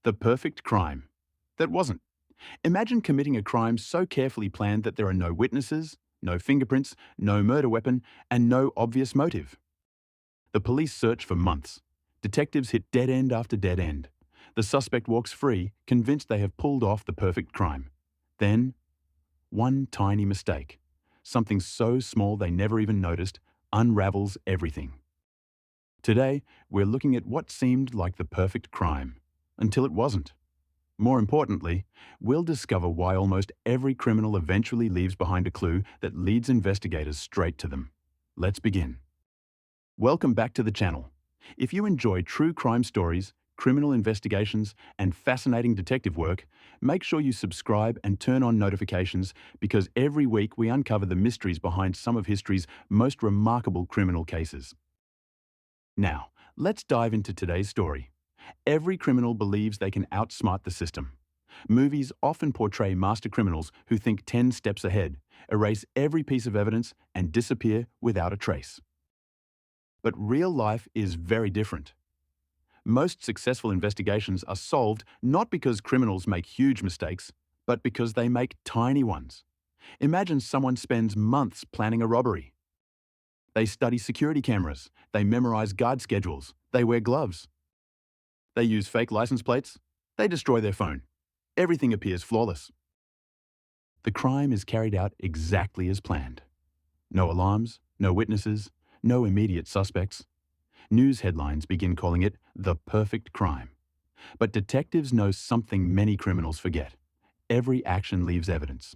The perfect crime. That wasn't. Imagine committing a crime so carefully planned that there are no witnesses, no fingerprints, no murder weapon, and no obvious motive. The police search for months. Detectives hit dead end after dead end. The suspect walks free, convinced they have pulled off the perfect crime. Then, one tiny mistake, something so small they never even noticed, unravels everything. Today, we're looking at what seemed like the perfect crime, until it wasn't. More importantly, we'll discover why almost every criminal eventually leaves behind a clue that leads investigators straight to them. Let's begin. Welcome back to the channel. If you enjoy true crime stories, criminal investigations, and fascinating detective work, make sure you subscribe and turn on notifications because every week we uncover the mysteries behind some of history's most remarkable criminal cases. Now, let's dive into today's story. Every criminal believes they can outsmart the system. Movies often portray master criminals who think 10 steps ahead, erase every piece of evidence, and disappear without a trace. But real life is very different. Most successful investigations are solved not because criminals make huge mistakes, but because they make tiny ones. Imagine someone spends months planning a robbery. They study security cameras, they memorize guard schedules, they wear gloves. They use fake license plates, they destroy their phone. Everything appears flawless. The crime is carried out exactly as planned. No alarms, no witnesses, no immediate suspects. News headlines begin calling it the perfect crime. But detectives know something many criminals forget. Every action leaves evidence.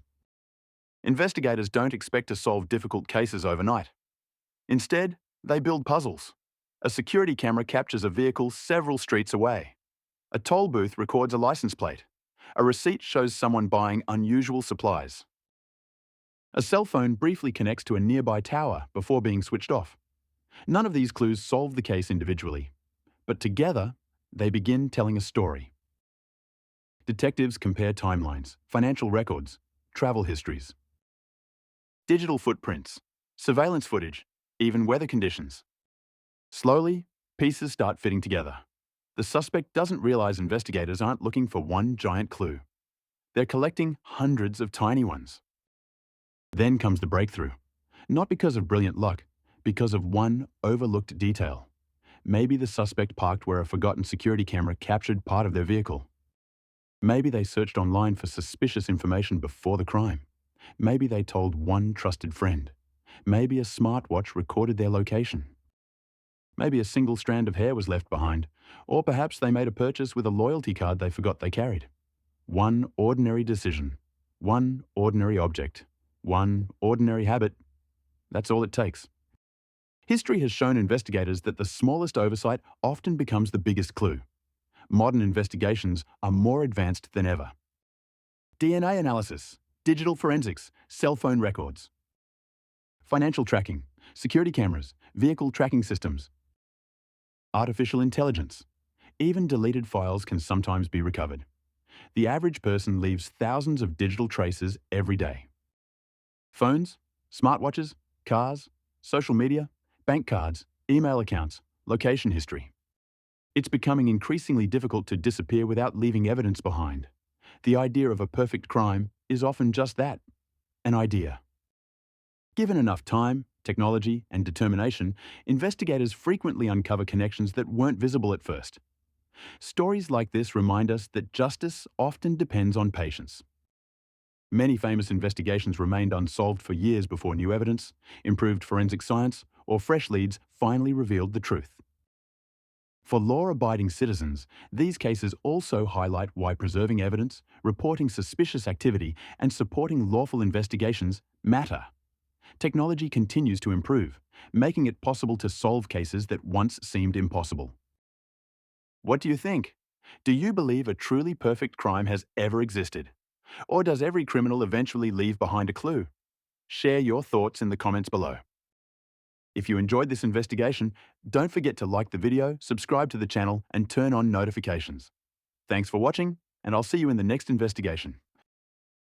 Investigators don't expect to solve difficult cases overnight. Instead, they build puzzles. A security camera captures a vehicle several streets away. A toll booth records a license plate. A receipt shows someone buying unusual supplies. A cell phone briefly connects to a nearby tower before being switched off. None of these clues solve the case individually, but together, they begin telling a story. Detectives compare timelines, financial records, travel histories, digital footprints, surveillance footage, even weather conditions. Slowly, pieces start fitting together. The suspect doesn't realize investigators aren't looking for one giant clue. They're collecting hundreds of tiny ones. Then comes the breakthrough. Not because of brilliant luck, because of one overlooked detail. Maybe the suspect parked where a forgotten security camera captured part of their vehicle. Maybe they searched online for suspicious information before the crime. Maybe they told one trusted friend. Maybe a smartwatch recorded their location. Maybe a single strand of hair was left behind, or perhaps they made a purchase with a loyalty card they forgot they carried. One ordinary decision, one ordinary object, one ordinary habit. That's all it takes. History has shown investigators that the smallest oversight often becomes the biggest clue. Modern investigations are more advanced than ever. DNA analysis, digital forensics, cell phone records, financial tracking, security cameras, vehicle tracking systems, artificial intelligence. Even deleted files can sometimes be recovered. The average person leaves thousands of digital traces every day. Phones, smartwatches, cars, social media, bank cards, email accounts, location history. It's becoming increasingly difficult to disappear without leaving evidence behind. The idea of a perfect crime is often just that, an idea. Given enough time, technology, and determination, investigators frequently uncover connections that weren't visible at first. Stories like this remind us that justice often depends on patience. Many famous investigations remained unsolved for years before new evidence, improved forensic science, or fresh leads finally revealed the truth. For law-abiding citizens, these cases also highlight why preserving evidence, reporting suspicious activity, and supporting lawful investigations matter. Technology continues to improve, making it possible to solve cases that once seemed impossible. What do you think? Do you believe a truly perfect crime has ever existed? Or does every criminal eventually leave behind a clue? Share your thoughts in the comments below. If you enjoyed this investigation, don't forget to like the video, subscribe to the channel, and turn on notifications. Thanks for watching, and I'll see you in the next investigation.